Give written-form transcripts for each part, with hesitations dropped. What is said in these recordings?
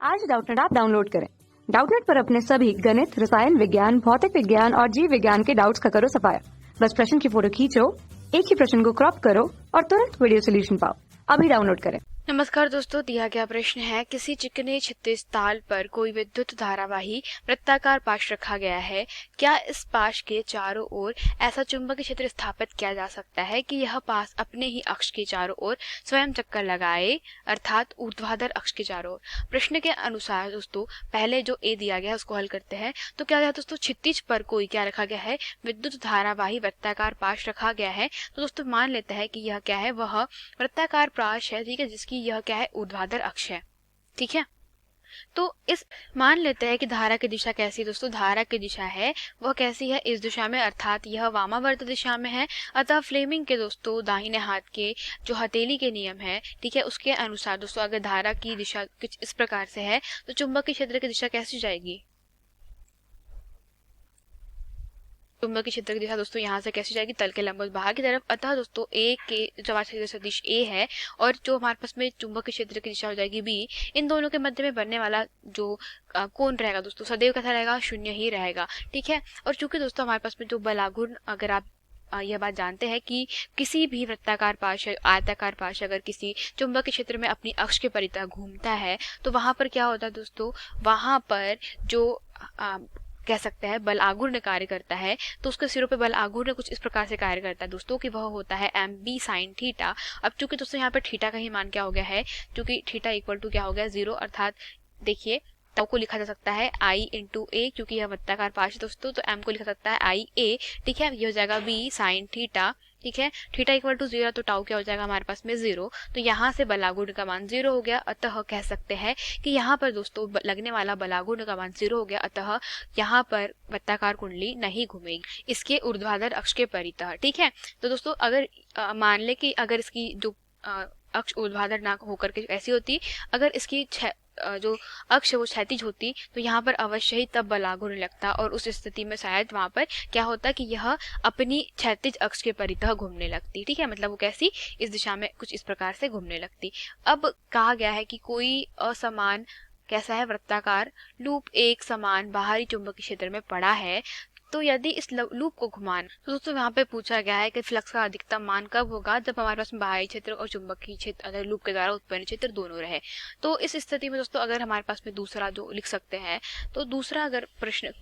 आज Doubtnut app download करें। Doubtnut पर अपने सभी गणित, रसायन विज्ञान, भौतिक विज्ञान और जीव विज्ञान के डाउट्स का करो सफाया। बस प्रश्न की फोटो खींचो, एक ही प्रश्न को क्रॉप करो और तुरंत वीडियो सोल्यूशन पाओ। अभी डाउनलोड करें। नमस्कार दोस्तों, दिया गया प्रश्न है, किसी चिकने क्षितिज ताल पर कोई विद्युत धारावाही वृत्ताकार पाश रखा गया है। क्या इस पाश के चारों ओर ऐसा चुंबकीय क्षेत्र स्थापित किया जा सकता है कि यह पाश अपने ही अक्ष के चारों ओर स्वयं चक्कर लगाए, अर्थात ऊर्ध्वाधर अक्ष के चारों ओर। प्रश्न के अनुसार दोस्तों पहले जो ए दिया गया है उसको हल करते हैं। तो क्या है दोस्तों, क्षितिज पर कोई क्या रखा गया है, विद्युत धारावाही वृत्ताकार पाश रखा गया है। तो दोस्तों मान लेते हैं कि यह क्या है, वह वृत्ताकार पाश है, ठीक है, जिसकी यह क्या है, ऊर्ध्वाधर अक्ष है, ठीक है। तो इस मान लेते हैं कि धारा की दिशा कैसी है दोस्तों, धारा की दिशा है वह कैसी है, इस दिशा में, अर्थात यह वामावर्त दिशा में है। अतः फ्लेमिंग के दोस्तों दाहिने हाथ के जो हथेली के नियम है, ठीक है, उसके अनुसार दोस्तों अगर धारा की दिशा कुछ इस प्रकार से है तो चुंबकीय क्षेत्र की दिशा कैसी जाएगी, चुंबकीय क्षेत्र की दिशा दोस्तों यहाँ से कैसी जाएगी, तल के लंबवत बाहर की तरफ। अतः दोस्तों ए के जो हमारे सदिश ए है और जो हमारे पास में चुंबकीय क्षेत्र की दिशा हो जाएगी बी, इन दोनों के मध्य में बनने वाला जो कोण रहेगा दोस्तों सदैव कैसा रहेगा, शून्य ही रहेगा, ठीक है। और चूंकि दोस्तों हमारे पास में जो बलाघूर्ण, अगर आप यह बात जानते हैं कि किसी भी वृत्ताकार पाश, आयताकार पाश अगर किसी चुंबकीय क्षेत्र में अपनी अक्ष के परितः घूमता है तो वहां पर क्या होता है दोस्तों, वहां पर जो कह सकते हैं बल आघूर्ण कार्य करता है, तो उसके सिरों पे बल आघूर्ण कुछ इस प्रकार से कार्य करता है दोस्तों कि वह होता है एम बी साइन थीटा। अब चूंकि दोस्तों यहाँ पर थीटा का ही मान क्या हो गया है, क्योंकि थीटा इक्वल टू क्या हो गया, 0, अर्थात देखिए ताऊ को लिखा जा सकता है आई इंटू ए, क्योंकि यह वृत्ताकार पाश है दोस्तों, तो एम को लिखा सकता है आई ए, ठीक है। ये हो जाएगा बी साइन थीटा, ठीक है। थीटा इक्वल टू 0 तो टाउ क्या हो जाएगा हमारे पास में 0, तो यहाँ से बलागुण का मान 0 हो गया। अतः कह सकते हैं कि यहाँ पर दोस्तों लगने वाला बलागुण का मान 0 हो गया। अतः यहाँ पर वृत्ताकार कुंडली नहीं घूमेगी इसके ऊर्ध्वाधर अक्ष के परितः, ठीक है। तो दोस्तों अगर मान ले कि अगर इसकी जो अक्ष ऊर्ध्वाधर ना होकर के ऐसी होती, अगर इसकी जो अक्ष है वो क्षैतिज होती, तो यहाँ पर अवश्य ही तब बलागुण लगता और उस स्थिति में शायद वहां पर क्या होता कि यह अपनी क्षैतिज अक्ष के परितः घूमने लगती, ठीक है। मतलब वो कैसी, इस दिशा में कुछ इस प्रकार से घूमने लगती। अब कहा गया है कि कोई असमान कैसा है, वृत्ताकार लूप एक समान बाहरी चुंबकीय क्षेत्र में पड़ा है, तो यदि इस लूप को घुमाना, तो दोस्तों यहाँ पे पूछा गया है कि फ्लक्स का अधिकतम मान कब होगा, जब हमारे पास बाहरी क्षेत्र और चुंबकीय क्षेत्र अगर लूप के द्वारा उत्पन्न क्षेत्र दोनों रहे। तो इस स्थिति में दोस्तों अगर हमारे पास में दूसरा जो लिख सकते हैं, तो दूसरा अगर प्रश्न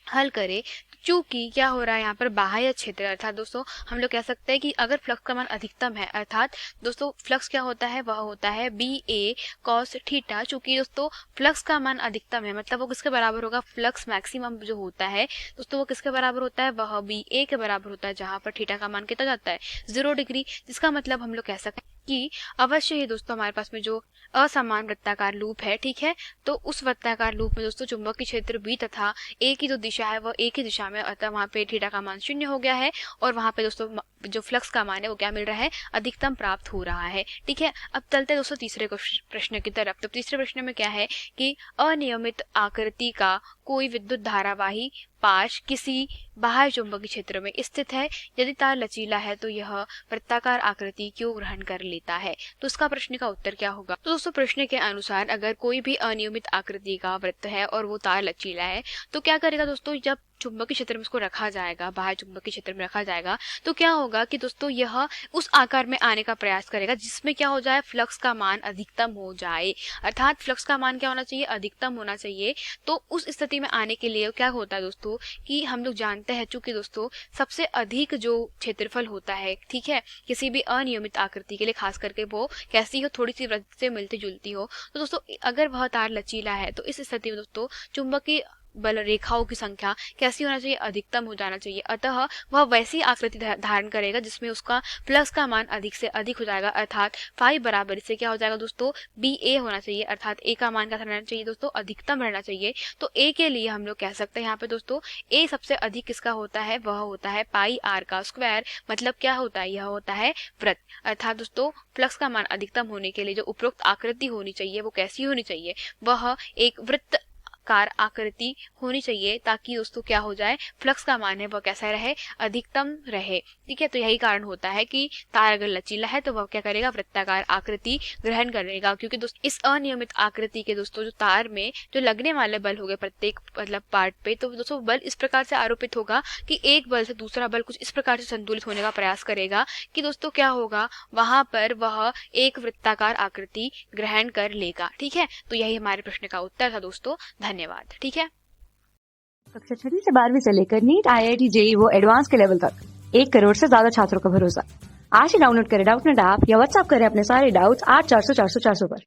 हल करें, चूंकि क्या हो रहा है यहाँ पर बाह्य क्षेत्र, अर्थात दोस्तों हम लोग कह सकते हैं कि अगर फ्लक्स का मान अधिकतम है, अर्थात दोस्तों फ्लक्स क्या होता है, वह होता है बी ए कॉस थीटा। चूंकि दोस्तों फ्लक्स का मान अधिकतम है, मतलब वो किसके बराबर होगा, फ्लक्स मैक्सिमम जो होता है दोस्तों वो किसके बराबर होता है, वह बी ए के बराबर होता है, जहां पर थीटा का मान कितना जाता है, 0 डिग्री। जिसका मतलब हम लोग कह सकते हैं कि अवश्य ही दोस्तों हमारे पास में जो असमान वृत्ताकार लूप है, ठीक है, तो उस वृत्ताकार लूप में दोस्तों चुंबकीय क्षेत्र बी तथा ए की जो दिशा है वह एक ही दिशा में, अतः वहां पे थीटा का मान 0 हो गया है और वहां पे दोस्तों जो फ्लक्स का मान है वो क्या मिल रहा है, अधिकतम प्राप्त हो रहा है, ठीक है। अब चलते दोस्तों तीसरे प्रश्न की तरफ। तो तीसरे प्रश्न में क्या है कि अनियमित आकृति का कोई विद्युत धारावाही पाश किसी बाह्य चुंबकीय क्षेत्र में स्थित है, यदि तार लचीला है तो यह वृत्ताकार आकृति क्यों ग्रहण कर लेता है। तो इसका प्रश्न का उत्तर क्या होगा, तो दोस्तों प्रश्न के अनुसार अगर कोई भी अनियमित आकृति का वृत्त है और वो तार लचीला है तो क्या करेगा दोस्तों, जब चुंबकीय क्षेत्र में उसको रखा जाएगा, बाह्य चुंबकीय क्षेत्र में रखा जाएगा, तो क्या होगा कि दोस्तों यह उस आकार में आने का प्रयास करेगा जिसमें क्या हो जाए, फ्लक्स का मान अधिकतम हो जाए, अर्थात फ्लक्स का मान क्या होना चाहिए, अधिकतम होना चाहिए। तो उस स्थिति में आने के लिए क्या होता है दोस्तों कि हम लोग जानते हैं, चूंकि दोस्तों सबसे अधिक जो क्षेत्रफल होता है, ठीक है, किसी भी अनियमित आकृति के लिए, खास करके वो कैसी हो, थोड़ी सी वृत्त से मिलती जुलती हो, तो दोस्तों अगर वह तार लचीला है तो इस स्थिति में दोस्तों चुंबकीय बल रेखाओं की संख्या कैसी होना चाहिए, अधिकतम हो जाना चाहिए। अतः वह वैसी आकृति धारण करेगा जिसमें उसका फ्लक्स का मान अधिक से अधिक हो जाएगा, अर्थात फाई बराबर इससे क्या हो जाएगा दोस्तों, बी ए होना चाहिए, अर्थात ए का मान क्या रहना चाहिए दोस्तों, अधिकतम रहना चाहिए। तो ए के लिए हम लोग कह सकते हैं यहाँ पे दोस्तों ए सबसे अधिक किसका होता है, वह होता है पाई आर का स्क्वायर। मतलब क्या होता है, यह होता है वृत्त, अर्थात दोस्तों फ्लक्स का मान अधिकतम होने के लिए जो उपरोक्त आकृति होनी चाहिए वो कैसी होनी चाहिए, वह एक वृत्त वृत्ताकार आकृति होनी चाहिए ताकि दोस्तों क्या हो जाए, फ्लक्स का मान है वह कैसा रहे, अधिकतम रहे। ठीक है, तो यही कारण होता है कि तार अगर लचीला है तो वह क्या करेगा, वृत्ताकार आकृति ग्रहण करेगा। क्योंकि दोस्तों इस अनियमित आकृति के दोस्तों जो तार में जो लगने वाले बल हो गए प्रत्येक मतलब पार्ट पे, तो दोस्तों बल इस प्रकार से आरोपित होगा कि एक बल से दूसरा बल कुछ इस प्रकार से संतुलित होने का प्रयास करेगा कि दोस्तों क्या होगा, वहां पर वह एक वृत्ताकार आकृति ग्रहण कर लेगा। ठीक है, तो यही हमारे प्रश्न का उत्तर था दोस्तों। धन्यवाद। ठीक है, कक्षा 6वीं से 12वीं से लेकर नीट, IIT, JEE वो एडवांस के लेवल तक 1 करोड़ से ज्यादा छात्रों का भरोसा। आज ही डाउनलोड करें डाउटनेट ऐप या व्हाट्सएप करें अपने सारे डाउट्स 8400 400 400 पर।